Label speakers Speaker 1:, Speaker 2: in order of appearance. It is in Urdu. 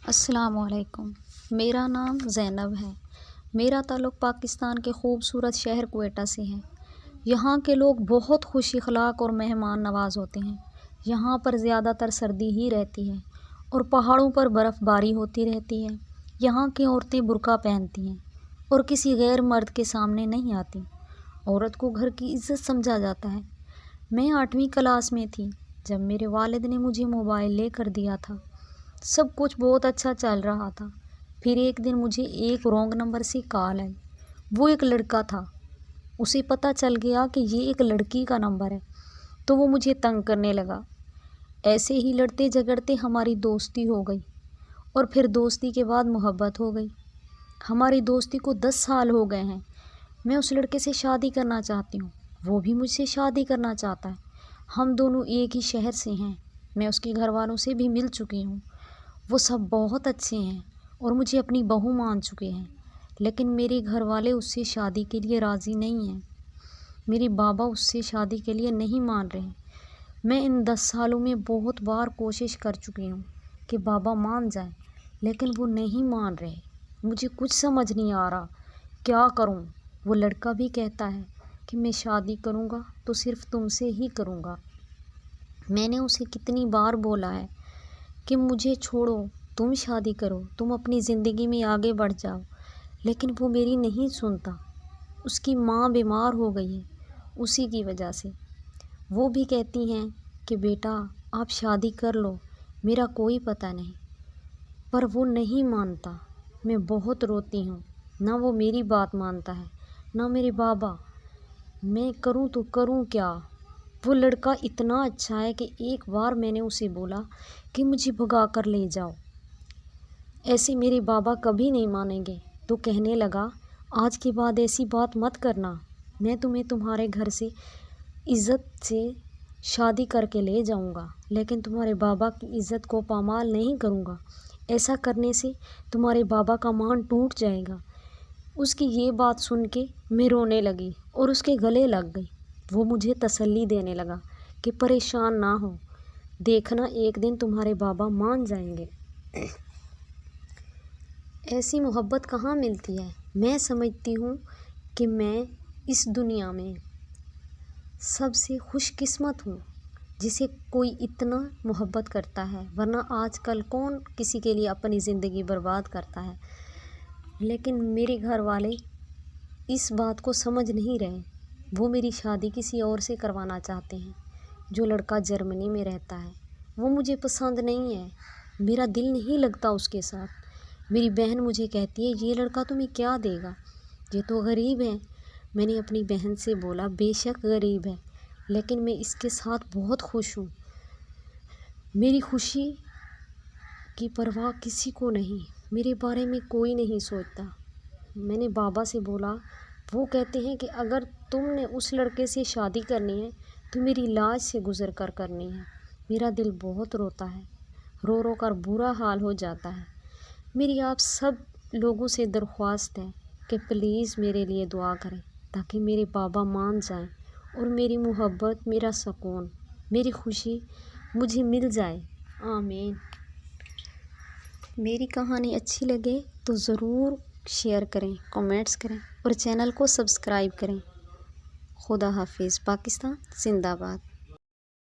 Speaker 1: السلام علیکم۔ میرا نام زینب ہے۔ میرا تعلق پاکستان کے خوبصورت شہر کوئٹہ سے ہے۔ یہاں کے لوگ بہت خوش اخلاق اور مہمان نواز ہوتے ہیں۔ یہاں پر زیادہ تر سردی ہی رہتی ہے اور پہاڑوں پر برف باری ہوتی رہتی ہے۔ یہاں کی عورتیں برقع پہنتی ہیں اور کسی غیر مرد کے سامنے نہیں آتی۔ عورت کو گھر کی عزت سمجھا جاتا ہے۔ میں 8ویں کلاس میں تھی جب میرے والد نے مجھے موبائل لے کر دیا تھا۔ سب کچھ بہت اچھا چل رہا تھا۔ پھر ایک دن مجھے ایک رونگ نمبر سے کال آئی۔ وہ ایک لڑکا تھا۔ اسے پتہ چل گیا کہ یہ ایک لڑکی کا نمبر ہے تو وہ مجھے تنگ کرنے لگا۔ ایسے ہی لڑتے جھگڑتے ہماری دوستی ہو گئی اور پھر دوستی کے بعد محبت ہو گئی۔ ہماری دوستی کو 10 سال ہو گئے ہیں۔ میں اس لڑکے سے شادی کرنا چاہتی ہوں، وہ بھی مجھ سے شادی کرنا چاہتا ہے۔ ہم دونوں ایک ہی شہر سے ہیں۔ میں اس کے گھر والوں سے بھی مل چکی ہوں۔ وہ سب بہت اچھے ہیں اور مجھے اپنی بہو مان چکے ہیں، لیکن میرے گھر والے اس سے شادی کے لیے راضی نہیں ہیں۔ میرے بابا اس سے شادی کے لیے نہیں مان رہے۔ میں ان 10 سالوں میں بہت بار کوشش کر چکی ہوں کہ بابا مان جائیں، لیکن وہ نہیں مان رہے۔ مجھے کچھ سمجھ نہیں آ رہا کیا کروں۔ وہ لڑکا بھی کہتا ہے کہ میں شادی کروں گا تو صرف تم سے ہی کروں گا۔ میں نے اسے کتنی بار بولا ہے کہ مجھے چھوڑو، تم شادی کرو، تم اپنی زندگی میں آگے بڑھ جاؤ، لیکن وہ میری نہیں سنتا۔ اس کی ماں بیمار ہو گئی ہے اسی کی وجہ سے۔ وہ بھی کہتی ہیں کہ بیٹا آپ شادی کر لو، میرا کوئی پتہ نہیں، پر وہ نہیں مانتا۔ میں بہت روتی ہوں، نہ وہ میری بات مانتا ہے نہ میرے بابا۔ میں کروں تو کروں کیا؟ وہ لڑکا اتنا اچھا ہے کہ ایک بار میں نے اسے بولا کہ مجھے بھگا کر لے جاؤ، ایسے میرے بابا کبھی نہیں مانیں گے، تو کہنے لگا آج کے بعد ایسی بات مت کرنا، میں تمہیں تمہارے گھر سے عزت سے شادی کر کے لے جاؤں گا، لیکن تمہارے بابا کی عزت کو پامال نہیں کروں گا۔ ایسا کرنے سے تمہارے بابا کا مان ٹوٹ جائے گا۔ اس کی یہ بات سن کے میں رونے لگی اور اس کے گلے لگ گئی۔ وہ مجھے تسلی دینے لگا کہ پریشان نہ ہو، دیکھنا ایک دن تمہارے بابا مان جائیں گے۔ ایسی محبت کہاں ملتی ہے؟ میں سمجھتی ہوں کہ میں اس دنیا میں سب سے خوش قسمت ہوں جسے کوئی اتنا محبت کرتا ہے، ورنہ آج کل کون کسی کے لیے اپنی زندگی برباد کرتا ہے۔ لیکن میرے گھر والے اس بات کو سمجھ نہیں رہے۔ وہ میری شادی کسی اور سے کروانا چاہتے ہیں جو لڑکا جرمنی میں رہتا ہے۔ وہ مجھے پسند نہیں ہے، میرا دل نہیں لگتا اس کے ساتھ۔ میری بہن مجھے کہتی ہے یہ لڑکا تمہیں کیا دے گا، یہ تو غریب ہے۔ میں نے اپنی بہن سے بولا بے شک غریب ہے، لیکن میں اس کے ساتھ بہت خوش ہوں۔ میری خوشی کی پرواہ کسی کو نہیں، میرے بارے میں کوئی نہیں سوچتا۔ میں نے بابا سے بولا، وہ کہتے ہیں کہ اگر تم نے اس لڑکے سے شادی کرنی ہے تو میری لاج سے گزر کر کرنی ہے۔ میرا دل بہت روتا ہے، رو رو کر برا حال ہو جاتا ہے۔ میری آپ سب لوگوں سے درخواست ہے کہ پلیز میرے لیے دعا کریں تاکہ میرے بابا مان جائیں اور میری محبت، میرا سکون، میری خوشی مجھے مل جائے۔ آمین۔ میری کہانی اچھی لگے تو ضرور شیئر کریں، کمنٹس کریں اور چینل کو سبسکرائب کریں۔ خدا حافظ۔ پاکستان زندہ باد۔